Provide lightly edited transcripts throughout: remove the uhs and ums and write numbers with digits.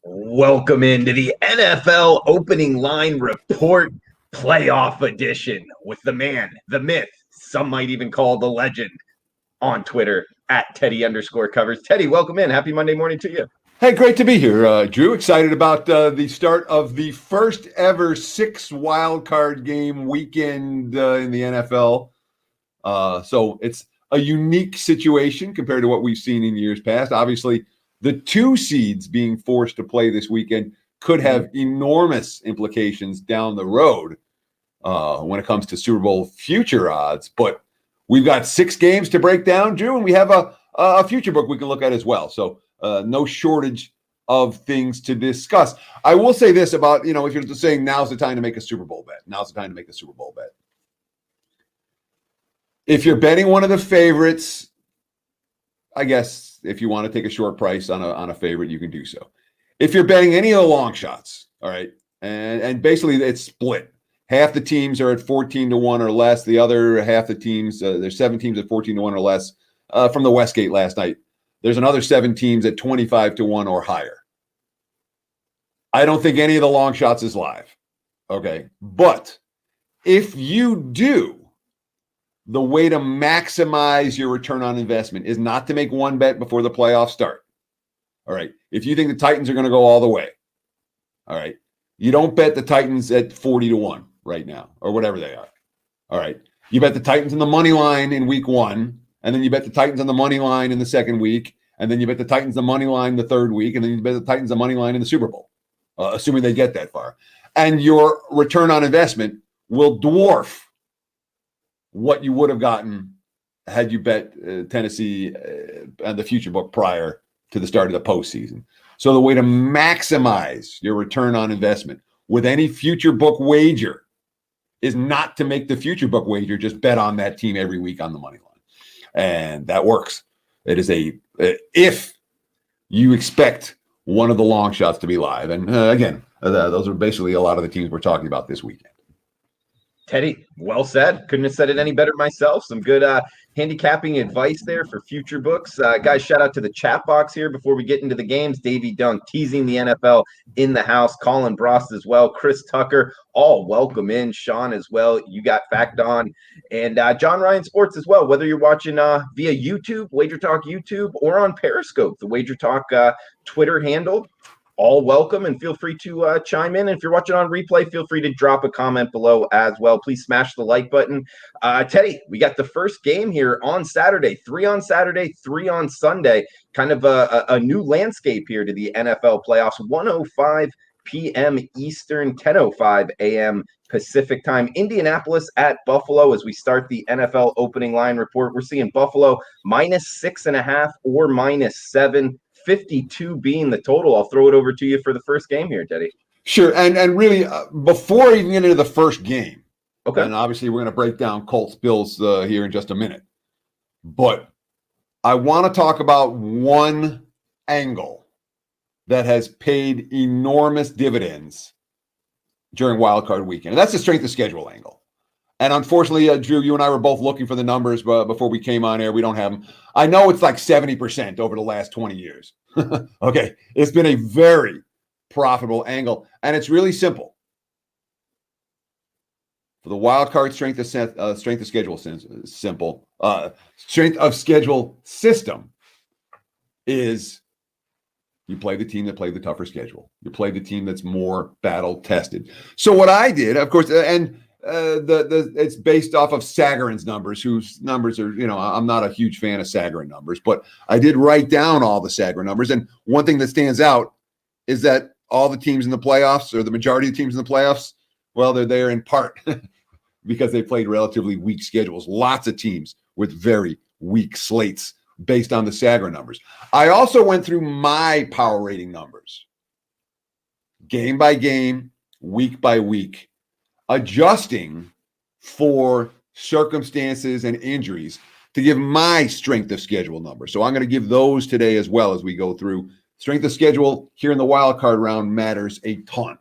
Welcome into the NFL opening line report playoff edition with the man, the myth, some might even call the legend on Twitter at Teddy_covers. Teddy, welcome in. Happy Monday morning to you. Hey, great to be here, Drew. Excited about the start of the first ever 6 wild card game weekend in the NFL. So it's a unique situation compared to what we've seen in years past. Obviously, the 2 seeds being forced to play this weekend could have enormous implications down the road when it comes to Super Bowl future odds. But we've got 6 games to break down, Drew, and we have a future book we can look at as well. So no shortage of things to discuss. I will say this about, if you're saying now's the time to make a Super Bowl bet, now's the time to make a Super Bowl bet. If you're betting one of the favorites, I guess if you want to take a short price on a favorite, you can do so. If you're betting any of the long shots, all right, and basically it's split. Half the teams are at 14-1 or less. The other half the teams, there's 7 teams at 14-1 or less from the Westgate last night. There's another 7 teams at 25-1 or higher. I don't think any of the long shots is live. Okay. But if you do, the way to maximize your return on investment is not to make one bet before the playoffs start. All right. If you think the Titans are going to go all the way, all right, you don't bet the Titans at 40-1 right now or whatever they are. All right. You bet the Titans on the money line in week 1. And then you bet the Titans on the money line in the second week. And then you bet the Titans the money line the third week. And then you bet the Titans the money line in the Super Bowl, assuming they get that far. And your return on investment will dwarf what you would have gotten had you bet Tennessee and the future book prior to the start of the postseason. So the way to maximize your return on investment with any future book wager is not to make the future book wager, just bet on that team every week on the money line. And that works. It is if you expect one of the long shots to be live. And again, those are basically a lot of the teams we're talking about this weekend. Teddy, well said. Couldn't have said it any better myself. Some good handicapping advice there for future books. Guys, shout out to the chat box here before we get into the games. Davey Dunk teasing the NFL in the house. Colin Brost as well. Chris Tucker, all welcome in. Sean as well. You got Fact On. And John Ryan Sports as well. Whether you're watching via YouTube, WagerTalk YouTube, or on Periscope, the WagerTalk Twitter handle. All welcome and feel free to chime in. And if you're watching on replay, feel free to drop a comment below as well. Please smash the like button. Teddy, we got the first game here on Saturday, 3 on Saturday, 3 on Sunday. Kind of a new landscape here to the NFL playoffs. 1:05 p.m. Eastern, 10:05 a.m. Pacific time. Indianapolis at Buffalo as we start the NFL opening line report. We're seeing Buffalo -6.5 or -7. 52 being the total. I'll throw it over to you for the first game here, Teddy. Sure. And really, before even getting into the first game, okay, and obviously we're going to break down Colts Bills here in just a minute, but I want to talk about one angle that has paid enormous dividends during Wild Card weekend, and that's the strength of schedule angle. And unfortunately, Drew, you and I were both looking for the numbers before we came on air. We don't have them. I know it's like 70% over the last 20 years. Okay. It's been a very profitable angle. And it's really simple. For the wild card strength of schedule simple. Strength of schedule system is you play the team that played the tougher schedule. You play the team that's more battle tested. So what I did, of course, and it's based off of Sagarin's numbers, whose numbers are, I'm not a huge fan of Sagarin numbers, but I did write down all the Sagarin numbers. And one thing that stands out is that all the teams in the playoffs, or the majority of teams in the playoffs, well, they're there in part because they played relatively weak schedules. Lots of teams with very weak slates based on the Sagarin numbers. I also went through my power rating numbers, game by game, week by week, adjusting for circumstances and injuries to give my strength of schedule number. So I'm going to give those today as well as we go through. Strength of schedule here in the wild card round matters a ton.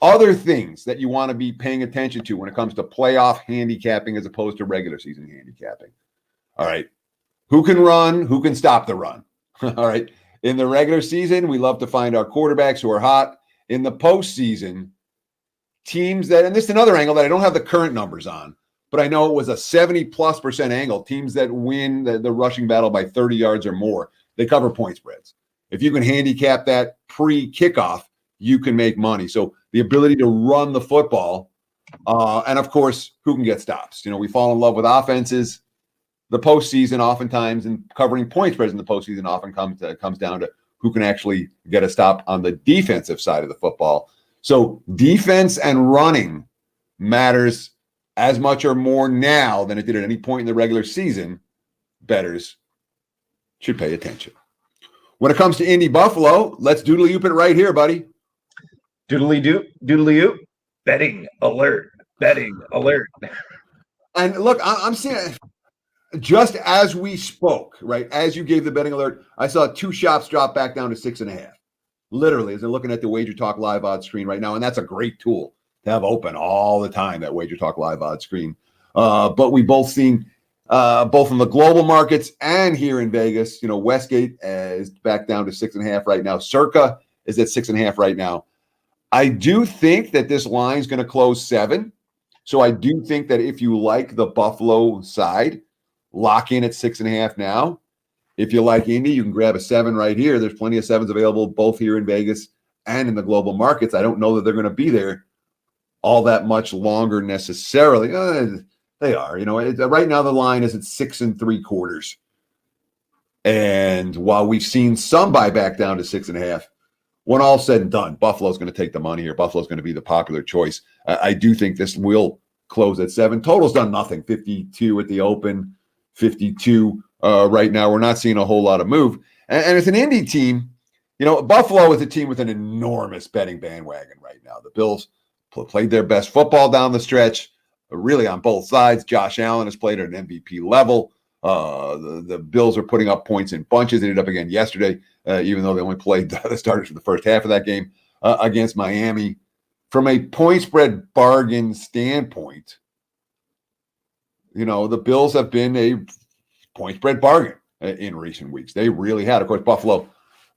Other things that you want to be paying attention to when it comes to playoff handicapping as opposed to regular season handicapping. All right. Who can run? Who can stop the run? All right. In the regular season, we love to find our quarterbacks who are hot. In the postseason, teams that, and this is another angle that I don't have the current numbers on, but I know it was a 70+% angle. Teams that win the rushing battle by 30 yards or more, they cover point spreads. If you can handicap that pre-kickoff, you can make money. So the ability to run the football, and of course, who can get stops? We fall in love with offenses. The postseason oftentimes, and covering point spreads in the postseason often comes down to who can actually get a stop on the defensive side of the football. So defense and running matters as much or more now than it did at any point in the regular season. Bettors should pay attention. When it comes to Indy Buffalo, let's doodly-oop it right here, buddy. Doodly-doop, doodly-oop. Betting alert. Betting alert. And look, I'm seeing just as we spoke, right? As you gave the betting alert, I saw 2 shops drop back down to 6.5. Literally, as I'm looking at the WagerTalk live odds screen right now, and that's a great tool to have open all the time, that WagerTalk live odds screen. But we both seen both in the global markets and here in Vegas, Westgate is back down to 6.5 right now. Circa is at 6.5 right now. I do think that this line is going to close 7. So I do think that if you like the Buffalo side, lock in at 6.5 now. If you like Indy, you can grab a 7 right here. There's plenty of 7s available both here in Vegas and in the global markets. I don't know that they're going to be there all that much longer necessarily. They are. Right now the line is at 6 3/4. And while we've seen some buy back down to 6.5, when all said and done, Buffalo's going to take the money here. Buffalo's going to be the popular choice. I do think this will close at 7. Total's done nothing. 52 at the open, 52 right now. We're not seeing a whole lot of move. And it's an Indy team. Buffalo is a team with an enormous betting bandwagon right now. The Bills played their best football down the stretch, really on both sides. Josh Allen has played at an MVP level. The Bills are putting up points in bunches. They did up again yesterday, even though they only played the starters for the first half of that game against Miami. From a point spread bargain standpoint, the Bills have been a point spread bargain in recent weeks. They really had. Of course, Buffalo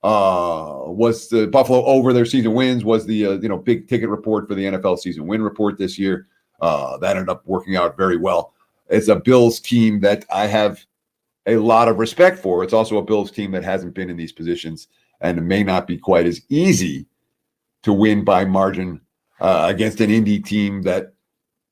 was the Buffalo over their season wins was the big ticket report for the NFL season win report this year. That ended up working out very well. It's a Bills team that I have a lot of respect for. It's also a Bills team that hasn't been in these positions and it may not be quite as easy to win by margin against an Indy team that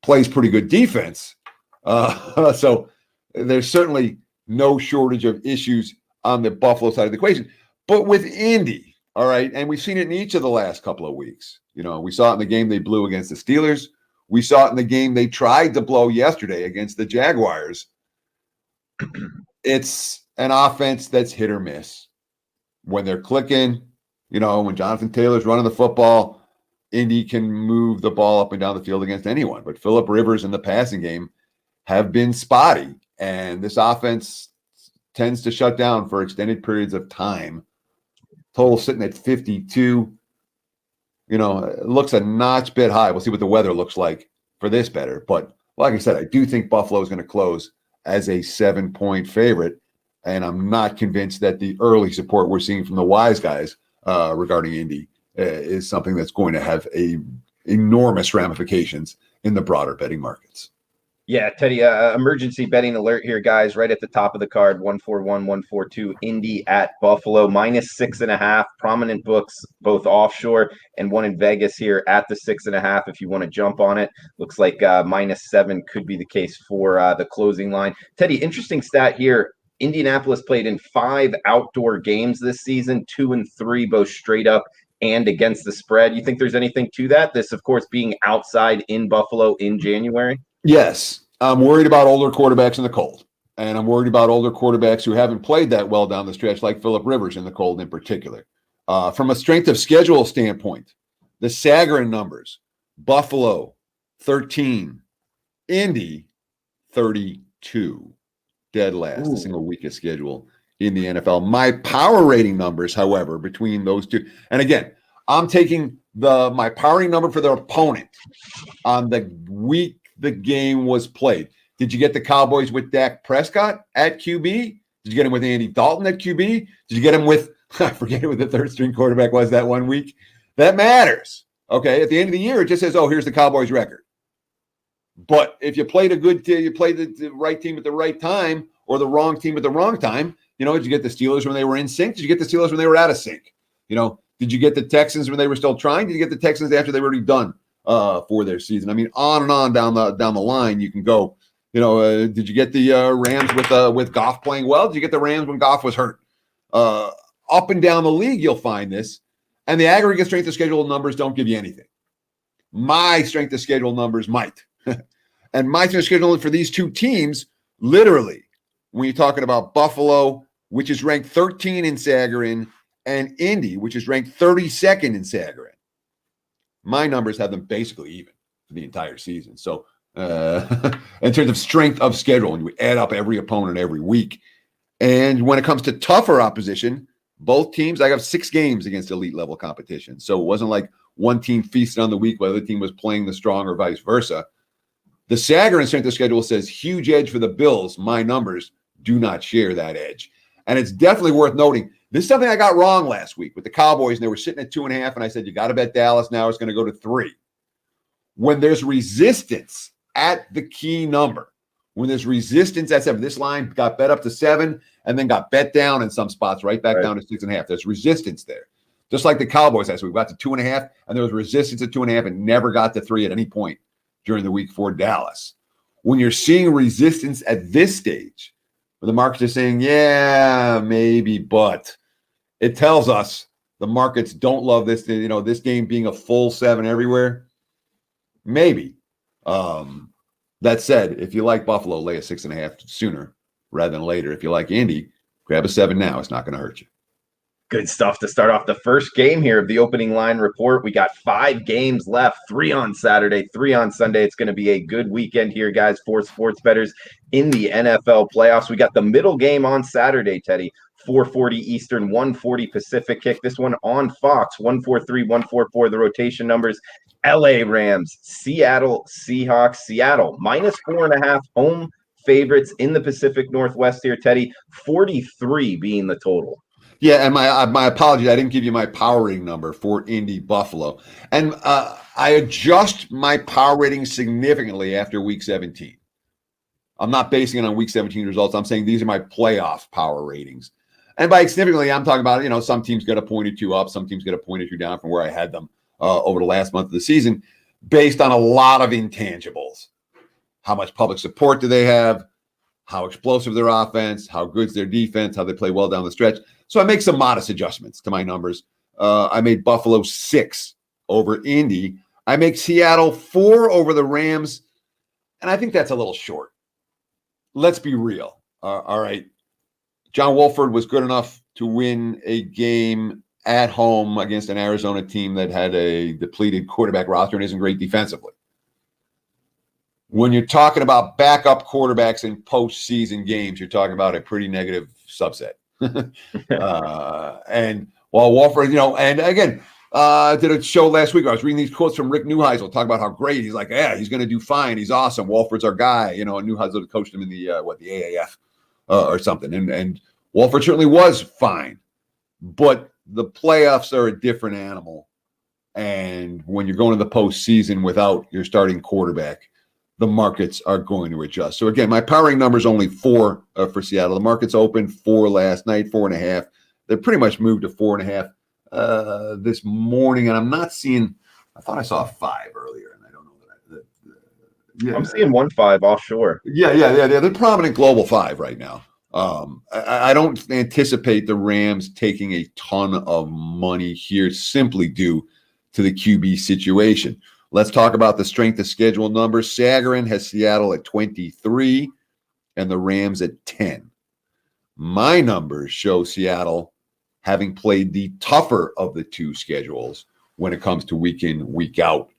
plays pretty good defense. So there's certainly no shortage of issues on the Buffalo side of the equation. But with Indy, all right, and we've seen it in each of the last couple of weeks. We saw it in the game they blew against the Steelers. We saw it in the game they tried to blow yesterday against the Jaguars. It's an offense that's hit or miss. When they're clicking, when Jonathan Taylor's running the football, Indy can move the ball up and down the field against anyone. But Phillip Rivers in the passing game have been spotty. And this offense tends to shut down for extended periods of time. Total sitting at 52. It looks a notch bit high. We'll see what the weather looks like for this better. But like I said, I do think Buffalo is going to close as a 7-point favorite. And I'm not convinced that the early support we're seeing from the wise guys regarding Indy is something that's going to have enormous ramifications in the broader betting markets. Yeah, Teddy, emergency betting alert here, guys, right at the top of the card, 141, 142, Indy at Buffalo, -6.5, prominent books, both offshore and one in Vegas here at the 6.5 if you want to jump on it. Looks like -7 could be the case for the closing line. Teddy, interesting stat here. Indianapolis played in 5 outdoor games this season, 2 and 3, both straight up and against the spread. You think there's anything to that? This, of course, being outside in Buffalo in January? Yes, I'm worried about older quarterbacks in the cold, and I'm worried about older quarterbacks who haven't played that well down the stretch, like Phillip Rivers in the cold in particular. From a strength of schedule standpoint, the Sagarin numbers: Buffalo 13, Indy 32, dead last, the single weakest schedule in the NFL. My power rating numbers, however, between those two, and again, I'm taking my power rating number for their opponent on the week the game was played. Did you get the Cowboys with Dak Prescott at QB? Did you get him with Andy Dalton at QB? Did you get him with I forget who the third string quarterback was that 1 week. That matters. Okay. At the end of the year, it just says, oh, here's the Cowboys record. But if you played you played the right team at the right time or the wrong team at the wrong time, did you get the Steelers when they were in sync? Did you get the Steelers when they were out of sync? Did you get the Texans when they were still trying? Did you get the Texans after they were already done for their season? I mean, on and on down the line, you can go. Did you get the Rams with Goff playing well? Did you get the Rams when Goff was hurt? Up and down the league, you'll find this. And the aggregate strength of schedule numbers don't give you anything. My strength of schedule numbers might. And my strength of schedule for these two teams, literally, when you're talking about Buffalo, which is ranked 13 in Sagarin, and Indy, which is ranked 32nd in Sagarin, my numbers have them basically even for the entire season. So in terms of strength of schedule, and we add up every opponent every week. And when it comes to tougher opposition, both teams, I have 6 games against elite level competition. So it wasn't like one team feasted on the week while the other team was playing the strong or vice versa. The Sagarin strength of schedule says huge edge for the Bills. My numbers do not share that edge. And it's definitely worth noting. This is something I got wrong last week with the Cowboys, and they were sitting at 2.5, and I said, you got to bet Dallas now. It's going to go to 3. When there's resistance at the key number, when there's resistance at 7, this line got bet up to 7 and then got bet down in some spots, right back down to 6.5. There's resistance there. Just like the Cowboys last week, we got to 2.5, and there was resistance at 2.5 and never got to 3 at any point during the week for Dallas. When you're seeing resistance at this stage, where the markets are saying, yeah, maybe, but it tells us the markets don't love this, this game being a full 7 everywhere. Maybe. That said, if you like Buffalo, lay a 6.5 sooner rather than later. If you like Indy, grab a 7 now. It's not going to hurt you. Good stuff to start off the first game here of the opening line report. We got 5 games left, 3 on Saturday, 3 on Sunday. It's going to be a good weekend here, guys, for sports bettors in the NFL playoffs. We got the middle game on Saturday, Teddy, 4:40 Eastern, 1:40 Pacific kick. This one on Fox, 143, 144, the rotation numbers. LA Rams, Seattle Seahawks, Seattle, -4.5 home favorites in the Pacific Northwest here, Teddy, 43 being the total. Yeah, and my apologies, I didn't give you my power rating number for Indy Buffalo. And I adjust my power rating significantly after week 17. I'm not basing it on week 17 results. I'm saying these are my playoff power ratings. And by significantly, I'm talking about, some teams get a point or 2 up, some teams get a point or 2 down from where I had them over the last month of the season, based on a lot of intangibles. How much public support do they have? How explosive their offense? How good's their defense? How they play well down the stretch? So I make some modest adjustments to my numbers. I made Buffalo 6 over Indy. I make Seattle 4 over the Rams. And I think that's a little short. Let's be real. All right. John Wolford was good enough to win a game at home against an Arizona team that had a depleted quarterback roster and isn't great defensively. When you're talking about backup quarterbacks in postseason games, you're talking about a pretty negative subset. And while Wolford, and again, did a show last week. I was reading these quotes from Rick Neuheisel, talking about how great he's like. Yeah, he's going to do fine. He's awesome. Wolford's our guy. And Neuheisel coached him in the AAF or something. And Wolford certainly was fine, but the playoffs are a different animal. And when you're going to the postseason without your starting quarterback, the markets are going to adjust. So again, my powering number is only 4 for Seattle. The market's opened 4 last night, 4.5. They pretty much moved to 4.5 this morning, and I'm not seeing. I thought I saw a 5 earlier, and I don't know that. I'm seeing 1.5 offshore. Yeah. They're prominent global 5 right now. I don't anticipate the Rams taking a ton of money here simply due to the QB situation. Let's talk about the strength of schedule numbers. Sagarin has Seattle at 23 and the Rams at 10. My numbers show Seattle having played the tougher of the 2 schedules when it comes to week in, week out,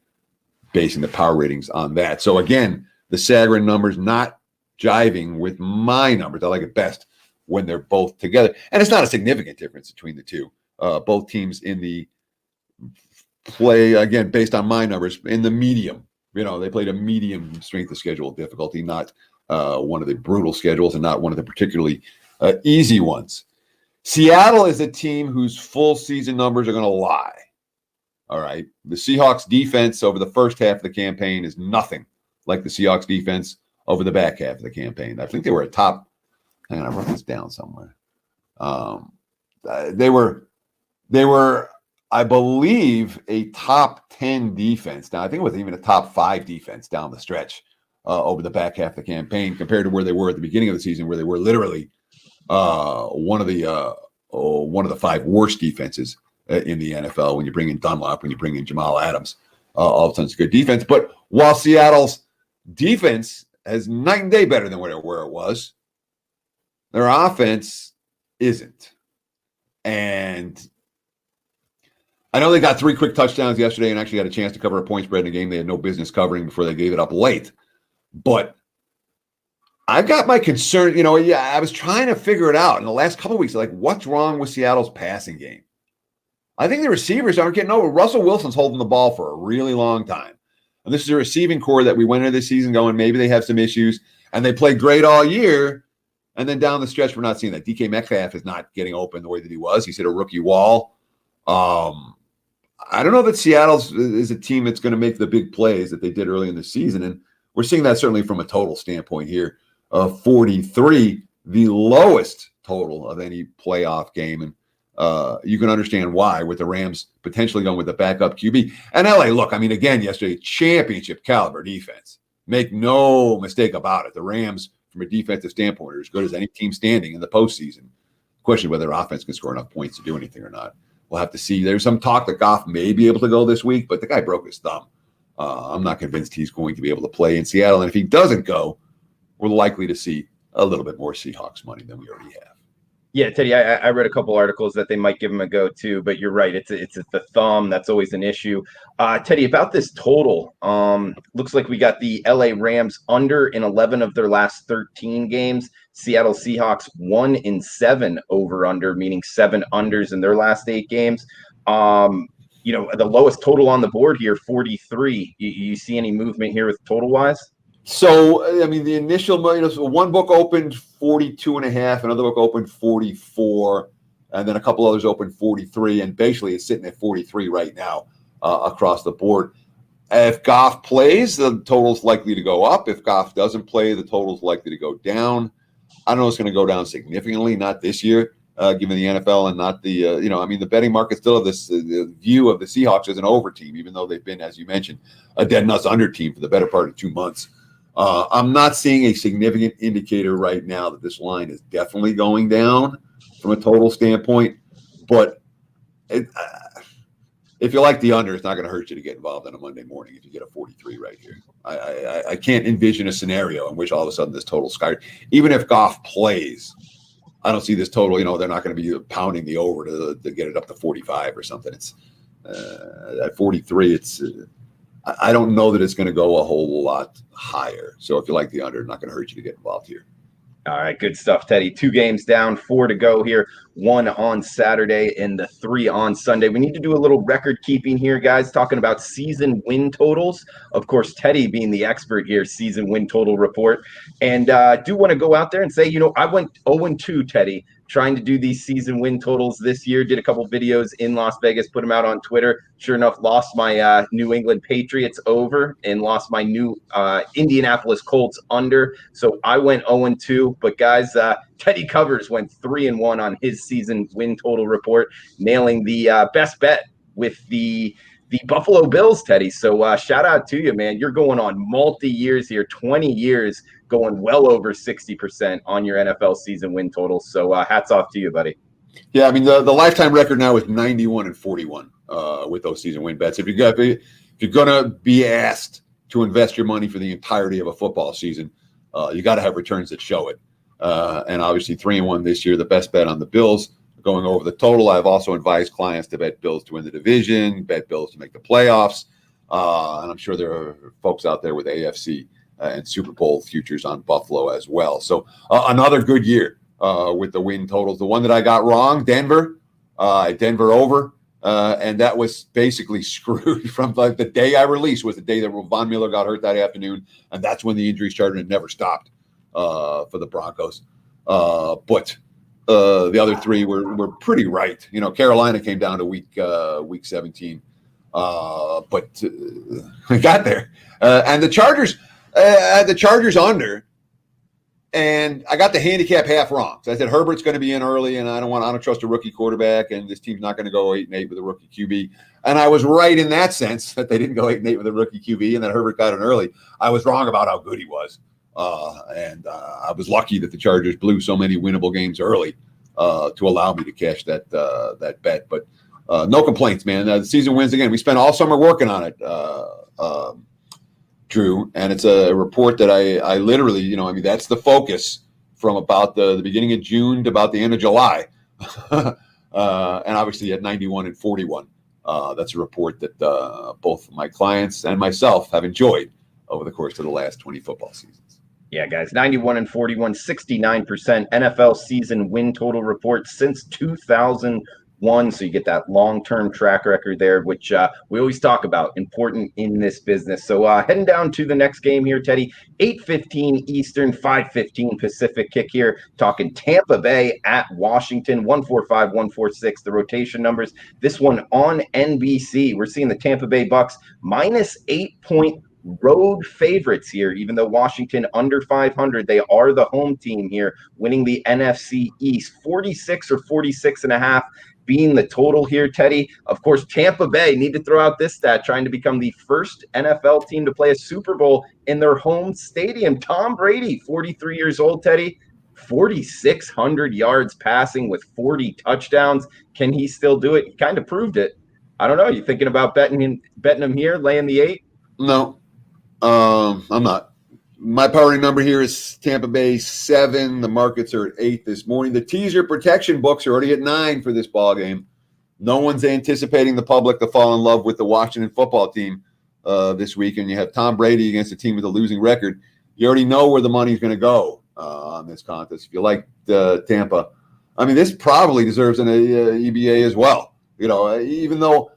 basing the power ratings on that. So again, the Sagarin numbers not jiving with my numbers. I like it best when they're both together. And it's not a significant difference between the 2. Both teams in the play, again, based on my numbers, in the medium. They played a medium strength of schedule difficulty, not one of the brutal schedules and not one of the particularly easy ones. Seattle is a team whose full season numbers are going to lie. All right. The Seahawks defense over the first half of the campaign is nothing like the Seahawks defense over the back half of the campaign. I think they were a top. Hang on, I wrote this down somewhere. They were, I believe, a top 10 defense. Now, I think it was even a top 5 defense down the stretch over the back half of the campaign compared to where they were at the beginning of the season, where they were literally one of the 5 worst defenses in the NFL. When you bring in Dunlap, when you bring in Jamal Adams, all of a sudden it's good defense. But while Seattle's defense is night and day better than where it was, their offense isn't. And I know they got 3 quick touchdowns yesterday and actually had a chance to cover a point spread in a game they had no business covering before they gave it up late. But I've got my concern. I was trying to figure it out in the last couple of weeks. Like, what's wrong with Seattle's passing game? I think the receivers aren't getting over. Russell Wilson's holding the ball for a really long time. And this is a receiving core that we went into this season going, maybe they have some issues. And they played great all year. And then down the stretch, we're not seeing that. DK Metcalf is not getting open the way that he was. He's hit a rookie wall. I don't know that Seattle is a team that's going to make the big plays that they did early in the season. And we're seeing that certainly from a total standpoint here. 43, the lowest total of any playoff game. And you can understand why, with the Rams potentially going with the backup QB. And LA, look, I mean, again, yesterday, championship caliber defense. Make no mistake about it. The Rams, from a defensive standpoint, are as good as any team standing in the postseason. Question whether their offense can score enough points to do anything or not. We'll have to see. There's some talk that Goff may be able to go this week, but the guy broke his thumb. I'm not convinced he's going to be able to play in Seattle. And if he doesn't go, we're likely to see a little bit more Seahawks money than we already have. Yeah, Teddy, I read a couple articles that they might give him a go too, but you're right. It's the thumb. That's always an issue. Teddy, about this total, looks like we got the LA Rams under in 11 of their last 13 games. Seattle Seahawks 1-7 over under, meaning 7 unders in their last 8 games. The lowest total on the board here, 43. You see any movement here with total wise? So, I mean, the initial, so one book opened 42.5, another book opened 44, and then a couple others opened 43, and basically it's sitting at 43 right now across the board. If Goff plays, the total's likely to go up. If Goff doesn't play, the total's likely to go down. I don't know it's going to go down significantly, not this year, given the NFL and not the, the betting market still have this the view of the Seahawks as an over team, even though they've been, as you mentioned, a dead nuts under team for the better part of 2 months. I'm not seeing a significant indicator right now that this line is definitely going down from a total standpoint. But if you like the under, it's not going to hurt you to get involved on a Monday morning if you get a 43 right here. I can't envision a scenario in which all of a sudden this total skyrockets. Even if Goff plays, I don't see this total. They're not going to be pounding the over to get it up to 45 or something. It's at 43. I don't know that it's going to go a whole lot higher. So if you like the under, it's not going to hurt you to get involved here. All right, good stuff, Teddy. 2 games down, 4 to go here. 1 on Saturday and the 3 on Sunday. We need to do a little record keeping here, guys, talking about season win totals. Of course, Teddy being the expert here, season win total report. And I do want to go out there and say, I went 0-2, Teddy, trying to do these season win totals this year. Did a couple videos in Las Vegas, put them out on Twitter. Sure enough, lost my New England Patriots over and lost my new Indianapolis Colts under. So I went 0-2. But guys, Teddy Covers went 3-1 on his season win total report, nailing the best bet with the Buffalo Bills, Teddy. So shout out to you, man. You're going on multi-years here, 20 years, going well over 60% on your NFL season win total. So hats off to you, buddy. Yeah, I mean, the lifetime record now is 91-41 with those season win bets. If you're going to be asked to invest your money for the entirety of a football season, you got to have returns that show it. And obviously 3-1 this year, the best bet on the Bills going over the total. I've also advised clients to bet Bills to win the division, bet Bills to make the playoffs. And I'm sure there are folks out there with AFC and Super Bowl futures on Buffalo as well. So another good year with the win totals. The one that I got wrong, Denver over. And that was basically screwed from like the day I released was the day that Von Miller got hurt that afternoon. And that's when the injury started and never stopped for the Broncos. But The other three were pretty right. Carolina came down to week 17, but we got there. And the Chargers had the Chargers under, and I got the handicap half wrong. So I said Herbert's going to be in early, and I don't trust a rookie quarterback, and this team's not going to go 8-8 with a rookie QB. And I was right in that sense that they didn't go 8-8 with a rookie QB, and that Herbert got in early. I was wrong about how good he was, and I was lucky that the Chargers blew so many winnable games early to allow me to cash that bet. But no complaints, man. The season wins again. We spent all summer working on it, Drew, and it's a report that I literally, that's the focus from about the beginning of June to about the end of July. And obviously at 91 and 41. That's a report that both my clients and myself have enjoyed over the course of the last 20 football seasons. Yeah, guys, 91 and 41, 69% NFL season win total report since 2001. So you get that long-term track record there, which we always talk about, important in this business. So heading down to the next game here, Teddy, 8:15 Eastern, 5:15 Pacific kick here. Talking Tampa Bay at Washington, 145, 146, the rotation numbers. This one on NBC. We're seeing the Tampa Bay Bucks minus 8-point road favorites here, even though Washington under 500. They are the home team here, winning the NFC East. 46 or 46 and a half being the total here, Teddy. Of course, Tampa Bay need to throw out this stat, trying to become the first NFL team to play a Super Bowl in their home stadium. Tom Brady, 43 years old, Teddy, 4,600 yards passing with 40 touchdowns. Can he still do it? He kind of proved it. I don't know. You thinking about betting him here, laying the 8? No, I'm not. My powering number here is Tampa Bay 7. The markets are at 8 this morning. The teaser protection books are already at 9 for this ball game. No one's anticipating the public to fall in love with the Washington football team this week, and you have Tom Brady against a team with a losing record. You already know where the money's going to go on this contest. If you like Tampa, I mean, this probably deserves an EBA as well. Even though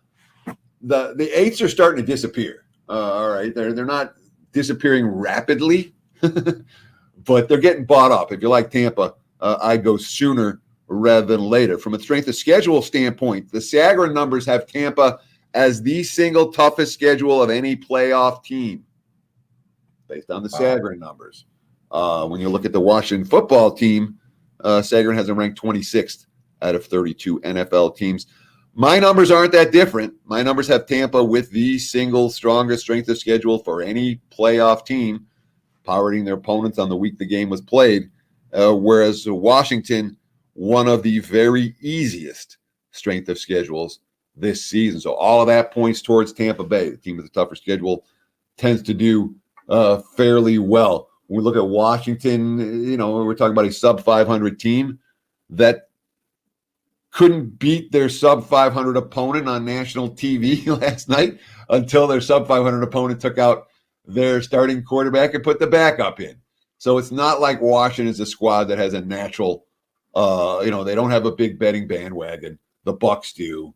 the 8s are starting to disappear. All right, they're not disappearing rapidly, but they're getting bought up. If you like Tampa, I'd go sooner rather than later. From a strength of schedule standpoint, the Sagarin numbers have Tampa as the single toughest schedule of any playoff team, based on the Sagarin numbers. When you look at the Washington football team, Sagarin has them ranked 26th out of 32 NFL teams. My numbers aren't that different. My numbers have Tampa with the single strongest strength of schedule for any playoff team, powering their opponents on the week the game was played, whereas Washington, one of the very easiest strength of schedules this season. So all of that points towards Tampa Bay. The team with the tougher schedule tends to do fairly well. When we look at Washington, we're talking about a sub-500 team that couldn't beat their sub-500 opponent on national TV last night until their sub-500 opponent took out their starting quarterback and put the backup in. So it's not like Washington is a squad that has a natural, they don't have a big betting bandwagon. The Bucs do.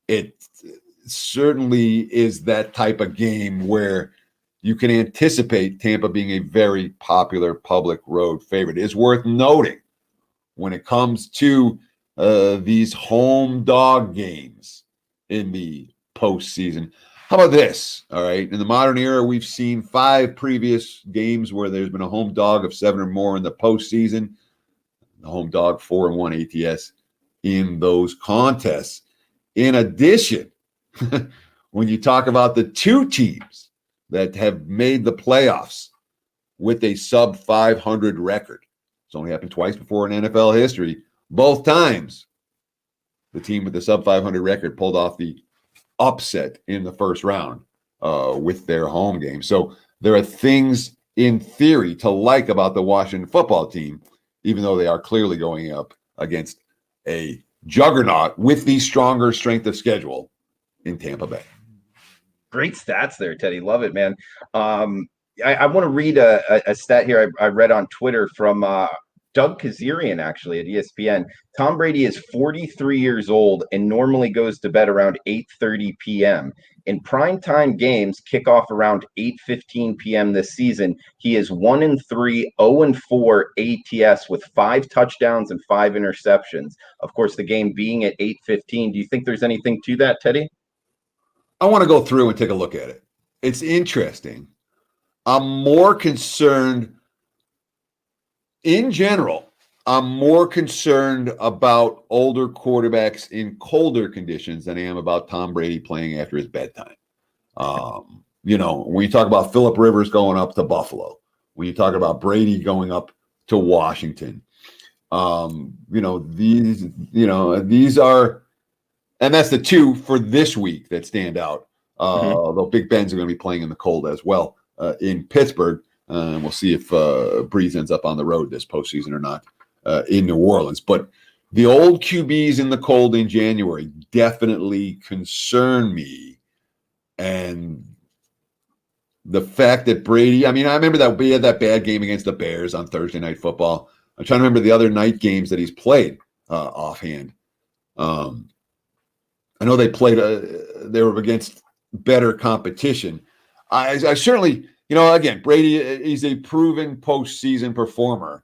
It certainly is that type of game where you can anticipate Tampa being a very popular public road favorite. It is worth noting when it comes to these home dog games in the postseason. How about this? All right. In the modern era, we've seen 5 previous games where there's been a home dog of 7 or more in the postseason. The home dog 4-1 ATS in those contests. In addition, when you talk about the 2 teams that have made the playoffs with a sub-500 record, it's only happened twice before in NFL history. Both times, the team with the sub-500 record pulled off the upset in the first round with their home game. So there are things in theory to like about the Washington football team, even though they are clearly going up against a juggernaut with the stronger strength of schedule in Tampa Bay. Great stats there, Teddy. Love it, man. I want to read a stat here I read on Twitter from Doug Kazarian, actually, at ESPN. Tom Brady is 43 years old and normally goes to bed around 8:30 p.m. In primetime games, kickoff around 8:15 p.m. this season. He is 1-3, 0-4 ATS with 5 touchdowns and 5 interceptions. Of course, the game being at 8:15. Do you think there's anything to that, Teddy? I want to go through and take a look at it. It's interesting. I'm more concerned in general. I'm more concerned about older quarterbacks in colder conditions than I am about Tom Brady playing after his bedtime. When you talk about Phillip Rivers going up to Buffalo, when you talk about Brady going up to Washington, these are, and that's the two for this week that stand out. Although Big Ben's are going to be playing in the cold as well in Pittsburgh. We'll see if Breeze ends up on the road this postseason or not in New Orleans. But the old QBs in the cold in January definitely concern me. And the fact that Brady, I remember that we had that bad game against the Bears on Thursday Night Football. I'm trying to remember the other night games that he's played offhand. I know they played, they were against better competition. I certainly, again, Brady, he's a proven postseason performer.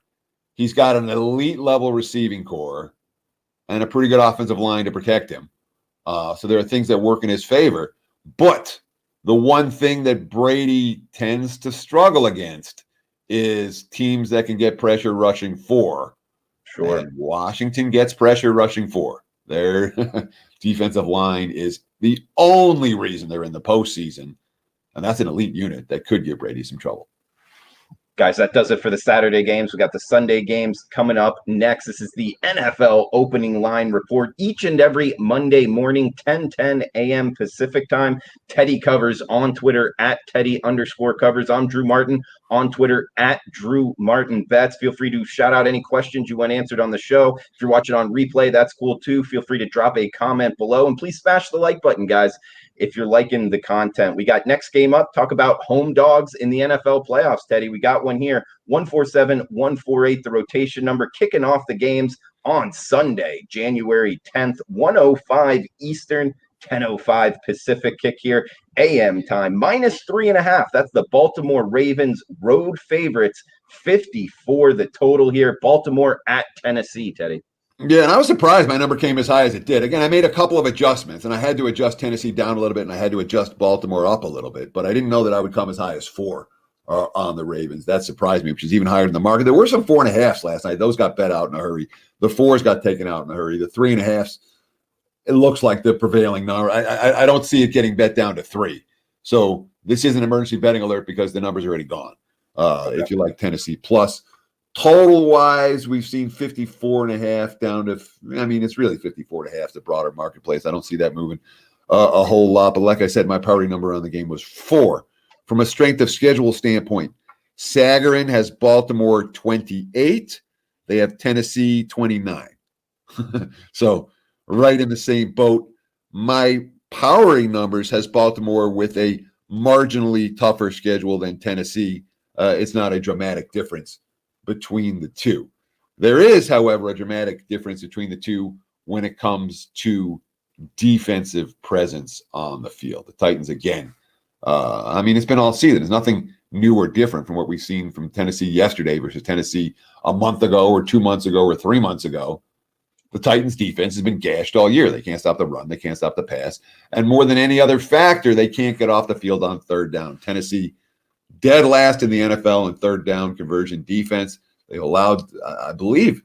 He's got an elite level receiving core and a pretty good offensive line to protect him. So there are things that work in his favor. But the one thing that Brady tends to struggle against is teams that can get pressure rushing for. Sure. And Washington gets pressure rushing for. Their defensive line is the only reason they're in the postseason. And that's an elite unit that could give Brady some trouble. Guys, that does it for the Saturday games. We got the Sunday games coming up next. This is the NFL opening line report each and every Monday morning, 10:10 a.m. Pacific time. Teddy covers on Twitter at Teddy_covers. I'm Drew Martin on Twitter at Drew Martin Bets. Feel free to shout out any questions you want answered on the show. If you're watching on replay, that's cool too. Feel free to drop a comment below and please smash the like button, guys, if you're liking the content. We got next game up, talk about home dogs in the NFL playoffs, Teddy. We got one here, 147-148, the rotation number, kicking off the games on Sunday, January 10th, 1:05 Eastern, 10:05 Pacific kick here, AM time, -3.5. That's the Baltimore Ravens road favorites, 54 the total here. Baltimore at Tennessee, Teddy. Yeah, and I was surprised my number came as high as it did. Again, I made a couple of adjustments, and I had to adjust Tennessee down a little bit, and I had to adjust Baltimore up a little bit, but I didn't know that I would come as high as 4 on the Ravens. That surprised me, which is even higher than the market. There were some 4.5s last night. Those got bet out in a hurry. The 4s got taken out in a hurry. The 3.5s, it looks like the prevailing number. I don't see it getting bet down to 3. So this is an emergency betting alert because the number's already gone. If you like Tennessee plus. Total wise, we've seen 54.5 down to, it's really 54.5, the broader marketplace. I don't see that moving a whole lot. But like I said, my priority number on the game was 4. From a strength of schedule standpoint, Sagarin has Baltimore 28. They have Tennessee 29. So right in the same boat. My powering numbers has Baltimore with a marginally tougher schedule than Tennessee. It's not a dramatic difference between the two. There is, however, a dramatic difference between the two when it comes to defensive presence on the field. The Titans, again, it's been all season. There's nothing new or different from what we've seen from Tennessee yesterday versus Tennessee a month ago or 2 months ago or 3 months ago. The Titans' defense has been gashed all year. They can't stop the run. They can't stop the pass. And more than any other factor, they can't get off the field on third down. Tennessee dead last in the NFL in third down conversion defense. They allowed, I believe,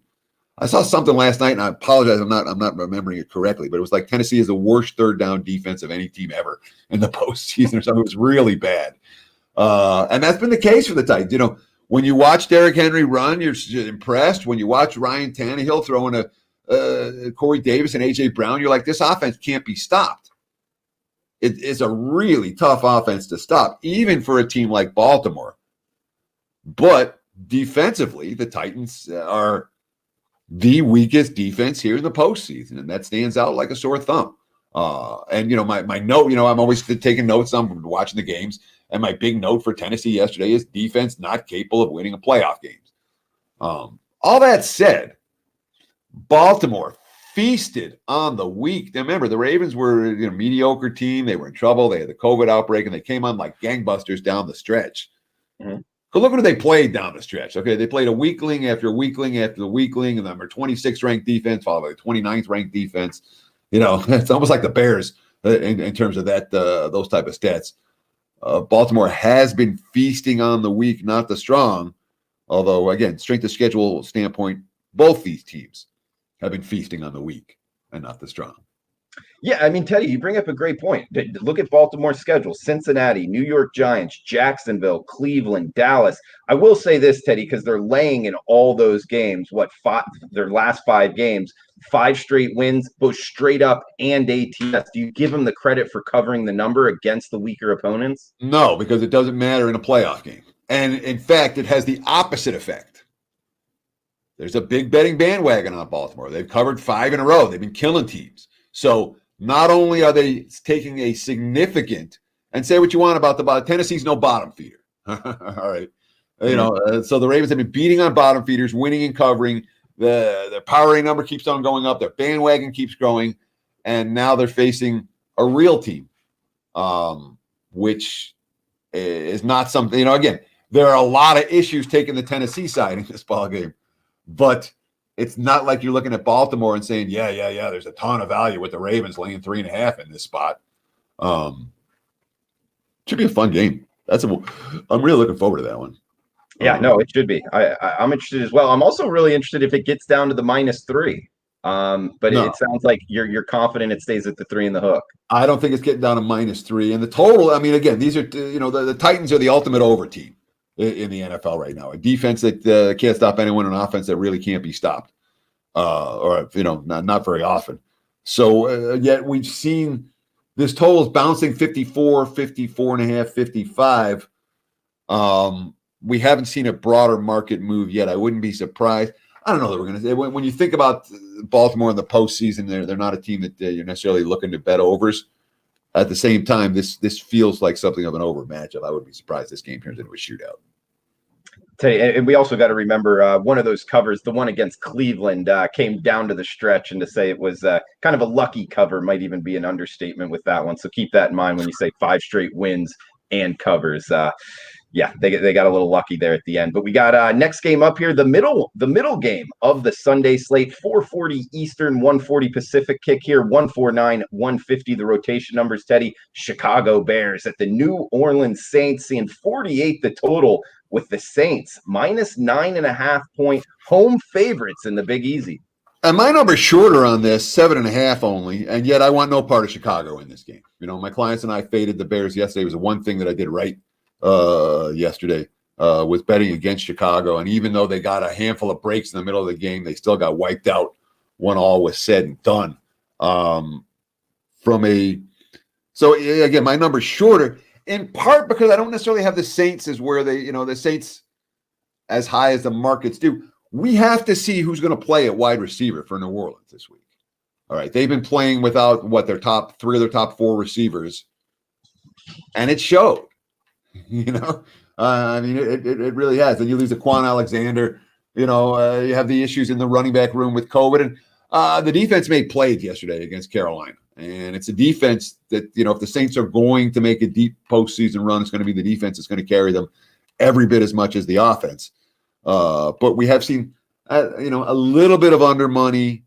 I saw something last night, and I apologize, I'm not remembering it correctly, but it was like Tennessee is the worst third down defense of any team ever in the postseason or something. It was really bad. And that's been the case for the Titans. When you watch Derrick Henry run, you're impressed. When you watch Ryan Tannehill throwing a Corey Davis and A.J. Brown, you're like, this offense can't be stopped. It's a really tough offense to stop, even for a team like Baltimore. But defensively, the Titans are the weakest defense here in the postseason, and that stands out like a sore thumb. My note, I'm always taking notes. I'm watching the games, and my big note for Tennessee yesterday is defense not capable of winning a playoff games. All that said, Baltimore feasted on the week. Now, remember, the Ravens were a mediocre team. They were in trouble. They had the COVID outbreak, and they came on like gangbusters down the stretch. Mm-hmm. But look who they played down the stretch. Okay, they played a weakling after weakling after the weakling, and number 26th ranked defense, followed by the 29th ranked defense. It's almost like the Bears in terms of that those type of stats. Baltimore has been feasting on the weak, not the strong. Although, again, strength of schedule standpoint, both these teams have been feasting on the weak and not the strong. Yeah, I mean, Teddy, you bring up a great point. Look at Baltimore's schedule: Cincinnati, New York Giants, Jacksonville, Cleveland, Dallas. I will say this, Teddy, because they're laying in all those games. Their last 5 games, 5 straight wins, both straight up and ATS. Do you give them the credit for covering the number against the weaker opponents? No, because it doesn't matter in a playoff game. And in fact, it has the opposite effect. There's a big betting bandwagon on Baltimore. They've covered 5 in a row. They've been killing teams. So not only are they taking a significant, and say what you want about the bottom, Tennessee's no bottom feeder. All right. So the Ravens have been beating on bottom feeders, winning and covering. Their power rating number keeps on going up. Their bandwagon keeps growing. And now they're facing a real team, which is not something, again, there are a lot of issues taking the Tennessee side in this ball game, but it's not like you're looking at Baltimore and saying, yeah, there's a ton of value with the Ravens laying 3.5 in this spot. Should be a fun game. I'm really looking forward to that one. Yeah, no, it should be. I'm interested as well. I'm also really interested if it gets down to the -3. But no. It sounds like you're confident it stays at the 3 in the hook. I don't think it's getting down to -3. And the total, I mean, again, these are, the Titans are the ultimate over team in the NFL right now. A defense that can't stop anyone, an offense that really can't be stopped, not very often. So yet we've seen this total is bouncing 54, 54.5, 55. We haven't seen a broader market move yet. I wouldn't be surprised. I don't know that we're going to say, when you think about Baltimore in the postseason, they're not a team that you're necessarily looking to bet overs. At the same time, this feels like something of an over matchup. I would be surprised this game turns into a shootout. And we also got to remember one of those covers, the one against Cleveland, came down to the stretch, and to say it was kind of a lucky cover might even be an understatement with that one. So keep that in mind when you say 5 straight wins and covers. Yeah, they got a little lucky there at the end. But we got next game up here, the middle game of the Sunday slate, 4:40 Eastern, 1:40 Pacific kick here, 149, 150 the rotation numbers, Teddy. Chicago Bears at the New Orleans Saints, seeing 48 the total, with the Saints -9.5 point home favorites in the Big Easy. And my number's shorter on this, 7.5 only, and yet I want no part of Chicago in this game. My clients and I faded the Bears yesterday. It was the one thing that I did right yesterday was betting against Chicago. And even though they got a handful of breaks in the middle of the game, they still got wiped out when all was said and done. So again, my number's shorter, in part because I don't necessarily have the Saints as where they, the Saints as high as the markets do. We have to see who's going to play at wide receiver for New Orleans this week. All right. They've been playing without their top 3 of their top 4 receivers. And it showed. I mean, it really has. And you lose a Quan Alexander, you have the issues in the running back room with COVID. And the defense made plays yesterday against Carolina. And it's a defense that, if the Saints are going to make a deep postseason run, it's going to be the defense that's going to carry them every bit as much as the offense. But we have seen, a little bit of under money.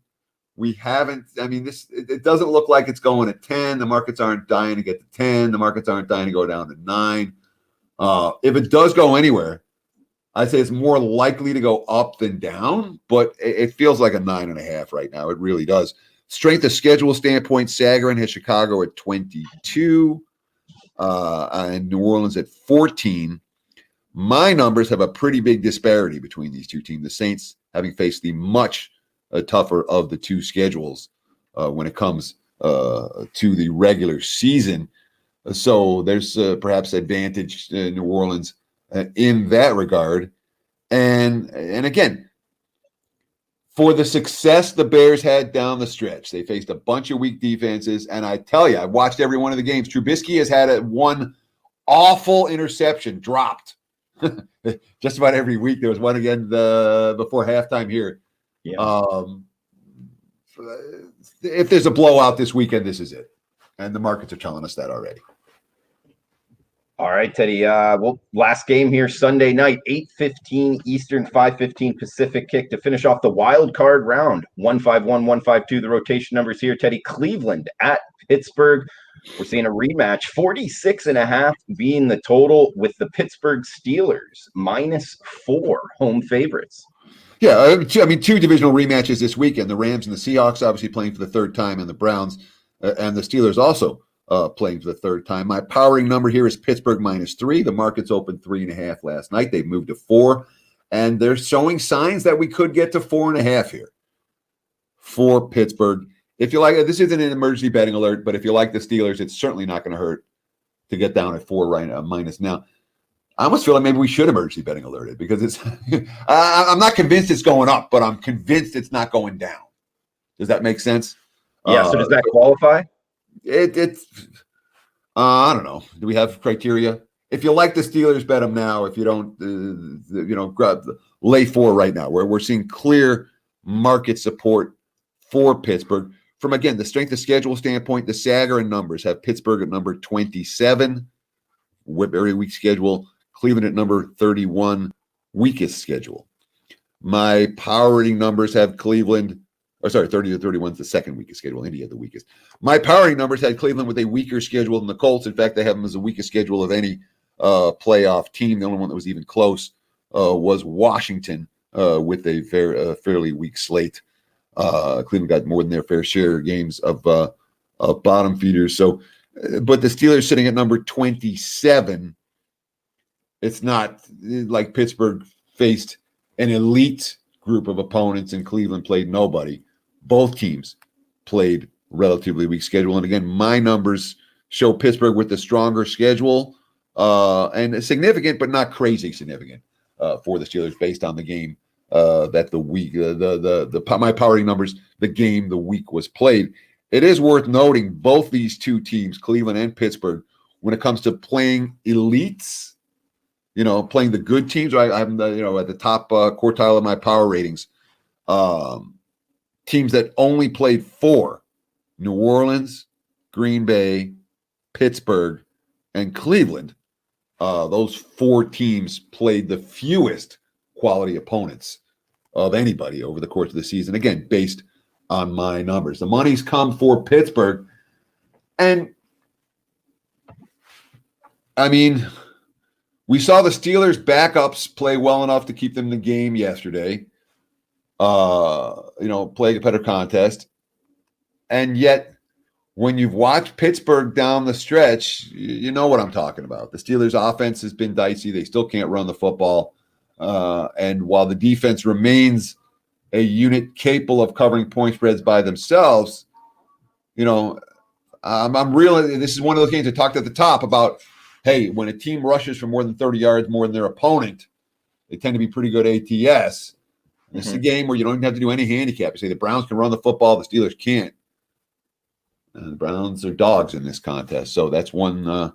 We haven't, it doesn't look like it's going at 10. The markets aren't dying to get to 10. The markets aren't dying to go down to 9. If it does go anywhere, I'd say it's more likely to go up than down, but it feels like a 9.5 right now. It really does. Strength of schedule standpoint, Sagarin has Chicago at 22, and New Orleans at 14. My numbers have a pretty big disparity between these two teams. The Saints having faced the much tougher of the two schedules when it comes to the regular season. So there's perhaps advantage to New Orleans in that regard. And again, for the success the Bears had down the stretch, they faced a bunch of weak defenses. And I tell you, I watched every one of the games. Trubisky has had one awful interception dropped Just about every week. There was one again before halftime here. Yeah. If there's a blowout this weekend, this is it. And the markets are telling us that already. All right, Teddy. Well, last game here Sunday night, 8:15 Eastern, 5:15 Pacific kick to finish off the wild card round. 151, 152. The rotation numbers here, Teddy. Cleveland at Pittsburgh. We're seeing a rematch. 46.5 being the total, with the Pittsburgh Steelers -4 home favorites. Yeah, I mean, two divisional rematches this weekend. The Rams and the Seahawks obviously playing for the third time, and the Browns and the Steelers also playing for the third time. My powering number here is Pittsburgh -3. The market's opened 3.5 last night. They've moved to 4, and they're showing signs that we could get to 4.5 here for Pittsburgh. If you like, this isn't an emergency betting alert, but if you like the Steelers, it's certainly not going to hurt to get down at 4 right now, minus now. I almost feel like maybe we should emergency betting alert it, because it's. I'm not convinced it's going up, but I'm convinced it's not going down. Does that make sense? Yeah. So does that qualify? It's. I don't know. Do we have criteria? If you like the Steelers, bet them now. If you don't, grab lay 4 right now. Where we're seeing clear market support for Pittsburgh. From, again, the strength of schedule standpoint, the Sager and numbers have Pittsburgh at number 27, very weak schedule. Cleveland at number 31, weakest schedule. My power rating numbers have Cleveland, 30 to 31 is the second weakest schedule. Indy had the weakest. My power rating numbers had Cleveland with a weaker schedule than the Colts. In fact, they have them as the weakest schedule of any playoff team. The only one that was even close was Washington with a fairly weak slate. Cleveland got more than their fair share of games of bottom feeders. So, but the Steelers sitting at number 27. It's not like Pittsburgh faced an elite group of opponents and Cleveland played nobody. Both teams played relatively weak schedule. And again, my numbers show Pittsburgh with the stronger schedule and significant, but not crazy significant for the Steelers based on the game that the week, my powering numbers, the game the week was played. It is worth noting both these two teams, Cleveland and Pittsburgh, when it comes to playing elites, playing the good teams. I'm at the top quartile of my power ratings. Teams that only played 4: New Orleans, Green Bay, Pittsburgh, and Cleveland. Those 4 teams played the fewest quality opponents of anybody over the course of the season. Again, based on my numbers. The money's come for Pittsburgh. And, I mean, we saw the Steelers' backups play well enough to keep them in the game yesterday. Play a better contest. And yet, when you've watched Pittsburgh down the stretch, you know what I'm talking about. The Steelers' offense has been dicey. They still can't run the football. And while the defense remains a unit capable of covering point spreads by themselves, I'm really, this is one of those games I talked at the top about. Hey, when a team rushes for more than 30 yards more than their opponent, they tend to be pretty good ATS. This is a game where you don't even have to do any handicap. You say the Browns can run the football, the Steelers can't. And the Browns are dogs in this contest. So that's one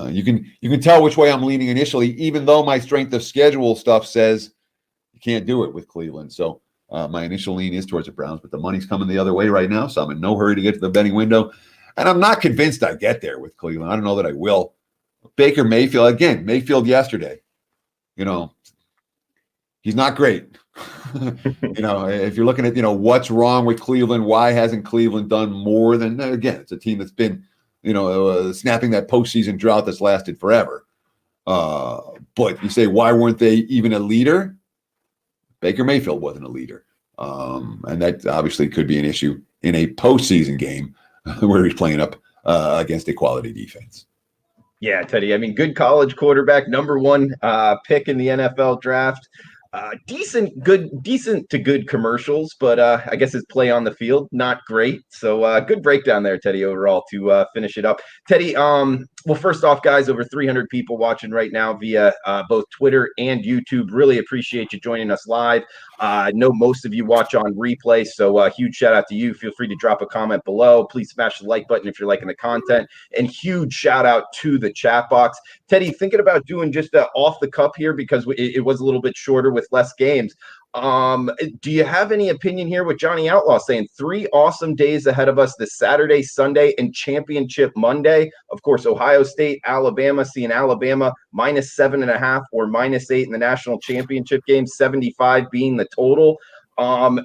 you can tell which way I'm leaning initially, even though my strength of schedule stuff says you can't do it with Cleveland. So my initial lean is towards the Browns, but the money's coming the other way right now, so I'm in no hurry to get to the betting window. And I'm not convinced I get there with Cleveland. I don't know that I will. Baker Mayfield, again, Mayfield yesterday, he's not great. If you're looking at, what's wrong with Cleveland, why hasn't Cleveland done more than, again, it's a team that's been, snapping that postseason drought that's lasted forever. But you say, why weren't they even a leader? Baker Mayfield wasn't a leader. And that obviously could be an issue in a postseason game where he's playing up against a quality defense. Yeah, Teddy. I mean, good college quarterback, number 1 pick in the NFL draft. Decent to good commercials, but I guess his play on the field, not great. So good breakdown there, Teddy, overall to finish it up. Teddy, well, first off, guys, over 300 people watching right now via both Twitter and YouTube. Really appreciate you joining us live. I know most of you watch on replay, so huge shout out to you. Feel free to drop a comment below. Please smash the like button if you're liking the content, and huge shout out to the chat box. Teddy, thinking about doing just off the cup here because it was a little bit shorter with less games. Do you have any opinion here with Johnny Outlaw saying 3 awesome days ahead of us this Saturday, Sunday, and Championship Monday? Of course, Ohio State, Alabama, seeing Alabama -7.5 or -8 in the national championship game, 75 being the total.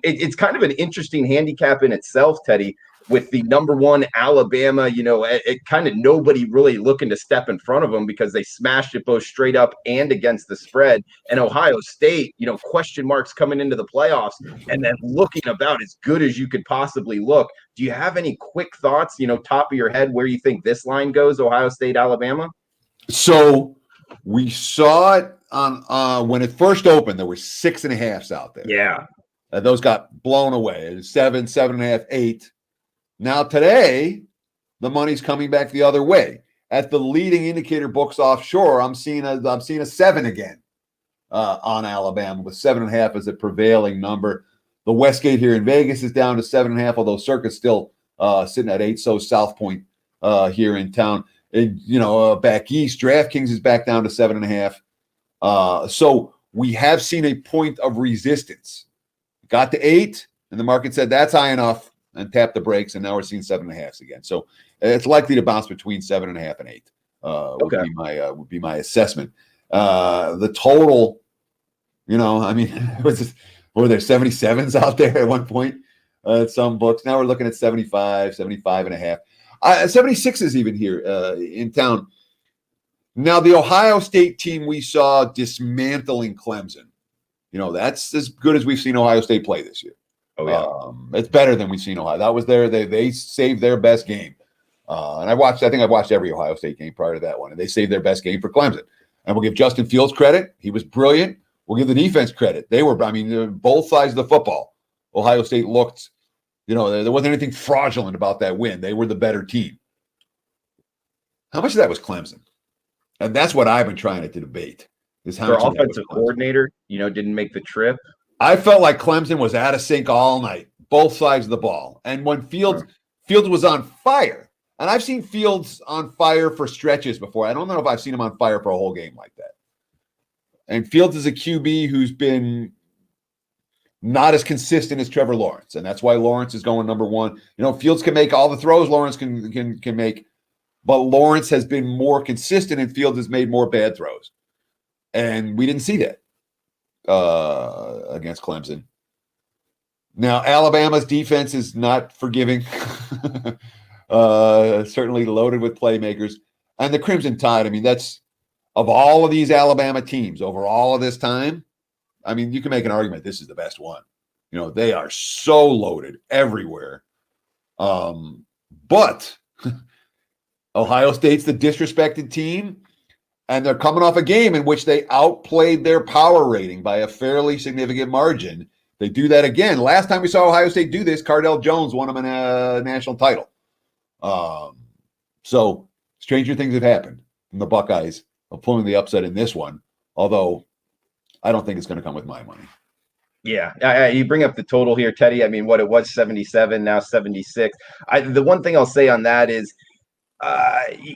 It's kind of an interesting handicap in itself, Teddy, with the #1 Alabama, it kind of nobody really looking to step in front of them because they smashed it both straight up and against the spread. And Ohio State, question marks coming into the playoffs and then looking about as good as you could possibly look. Do you have any quick thoughts, top of your head, where you think this line goes, Ohio State, Alabama? So we saw it on when it first opened, there were 6.5s out there. Yeah. Those got blown away. 7, 7.5, 8. Now today, the money's coming back the other way. At the leading indicator books offshore, I'm seeing a 7 again on Alabama, with 7.5 as a prevailing number. The Westgate here in Vegas is down to 7.5, although Circuit's still sitting at 8. So South Point here in town. Back east, DraftKings is back down to 7.5. So we have seen a point of resistance. Got to 8, and the market said that's high enough and tapped the brakes, and now we're seeing 7.5s again. So it's likely to bounce between 7.5 and 8. Would be my assessment. The total, were there 77s out there at one point at some books? Now we're looking at 75, 75.5. 76 even here in town. Now, the Ohio State team we saw dismantling Clemson. That's as good as we've seen Ohio State play this year. Oh, yeah. It's better than we've seen Ohio. That was they saved their best game. And I think I've watched every Ohio State game prior to that one, and they saved their best game for Clemson. And we'll give Justin Fields credit. He was brilliant. We'll give the defense credit. They were, both sides of the football. Ohio State looked, there wasn't anything fraudulent about that win. They were the better team. How much of that was Clemson? And that's what I've been trying to debate. Is how their offensive coordinator, didn't make the trip. I felt like Clemson was out of sync all night, both sides of the ball. And when Fields was on fire, and I've seen Fields on fire for stretches before. I don't know if I've seen him on fire for a whole game like that. And Fields is a QB who's been not as consistent as Trevor Lawrence, and that's why Lawrence is going #1. Fields can make all the throws Lawrence can make, but Lawrence has been more consistent, and Fields has made more bad throws. And we didn't see that against Clemson. Now, Alabama's defense is not forgiving. Certainly loaded with playmakers. And the Crimson Tide, that's of all of these Alabama teams over all of this time, you can make an argument this is the best one. They are so loaded everywhere. But Ohio State's the disrespected team. And they're coming off a game in which they outplayed their power rating by a fairly significant margin. They do that again. Last time we saw Ohio State do this, Cardell Jones won them a national title. So stranger things have happened from the Buckeyes of pulling the upset in this one, although I don't think it's going to come with my money. Yeah, you bring up the total here, Teddy. What it was 77, now 76. The one thing I'll say on that is,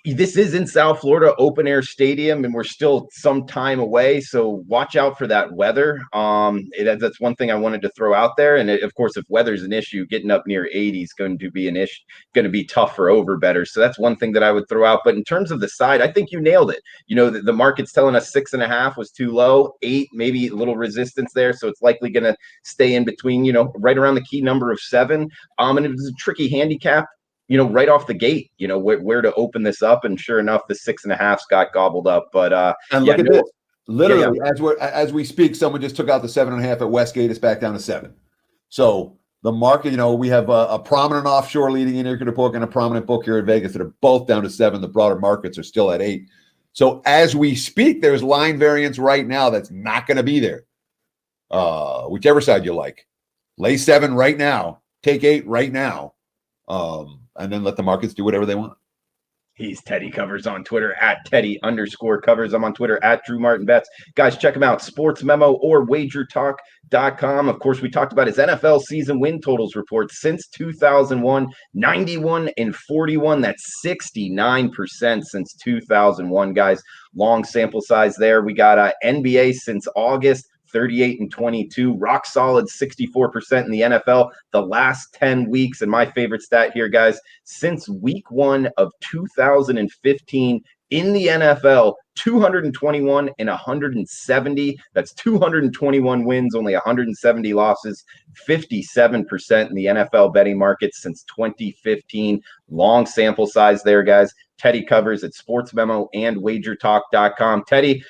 this is in South Florida, open air stadium, and we're still some time away. So watch out for that weather. That's one thing I wanted to throw out there. And of course, if weather's an issue, getting up near 80 is going to be an issue, going to be tough for over bettors. So that's one thing that I would throw out. But in terms of the side, I think you nailed it. The market's telling us 6.5 was too low, 8, maybe a little resistance there. So it's likely going to stay in between, right around the key number of 7. And it was a tricky handicap. Right off the gate, where to open this up, and sure enough, the 6.5s got gobbled up. But and look at this, literally as we speak, someone just took out the 7.5 at Westgate. It's back down to 7. So the market, we have a prominent offshore leading indicator book and a prominent book here in Vegas that are both down to 7. The broader markets are still at 8. So as we speak, there's line variance right now that's not going to be there. Whichever side you like, lay 7 right now, take 8 right now. And then let the markets do whatever they want. He's Teddy Covers on Twitter at Teddy_Covers. I'm on Twitter at Drew Martin Bets. Guys, check him out, Sports Memo or WagerTalk.com. Of course, we talked about his NFL season win totals report since 2001, 91-41. That's 69% since 2001, guys. Long sample size there. We got NBA since August. 38-22, rock solid 64% in the NFL the last 10 weeks. And my favorite stat here, guys, since week 1 of 2015 in the NFL, 221 and 170. That's 221 wins, only 170 losses, 57% in the NFL betting market since 2015. Long sample size there, guys. Teddy Covers at Sports Memo and WagerTalk.com. Teddy,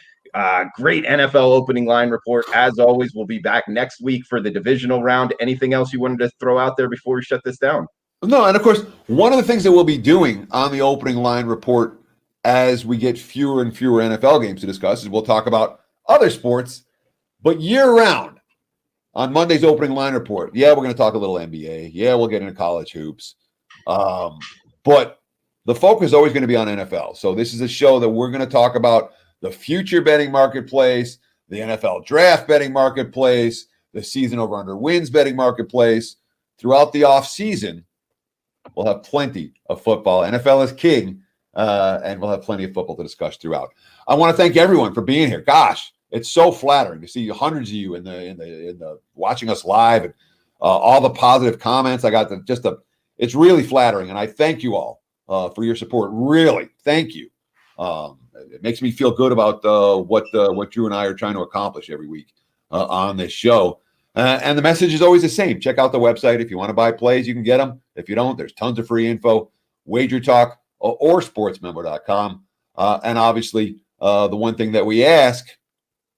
great NFL opening line report. As always, we'll be back next week for the divisional round. Anything else you wanted to throw out there before we shut this down? No, and of course, one of the things that we'll be doing on the opening line report as we get fewer and fewer NFL games to discuss is we'll talk about other sports, but year-round on Monday's opening line report. Yeah, we're going to talk a little NBA. Yeah, we'll get into college hoops. But the focus is always going to be on NFL. So this is a show that we're going to talk about the future betting marketplace, the NFL draft betting marketplace, the season over under wins betting marketplace. Throughout the offseason, we'll have plenty of football. NFL is king, and we'll have plenty of football to discuss throughout. I want to thank everyone for being here. Gosh, it's so flattering to see hundreds of you in the watching us live, and all the positive comments. I got it's really flattering, and I thank you all for your support. Really, thank you. It makes me feel good about what Drew and I are trying to accomplish every week on this show. And the message is always the same. Check out the website. If you want to buy plays, you can get them. If you don't, there's tons of free info. WagerTalk or sportsmember.com. And obviously, the one thing that we ask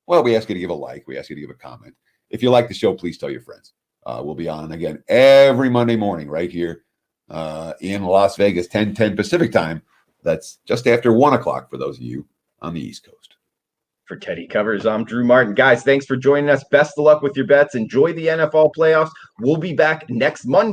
you to give a like. We ask you to give a comment. If you like the show, please tell your friends. We'll be on again every Monday morning right here in Las Vegas, 10:10 Pacific time. That's just after 1 o'clock for those of you on the East Coast. For Teddy Covers, I'm Drew Martin. Guys, thanks for joining us. Best of luck with your bets. Enjoy the NFL playoffs. We'll be back next Monday.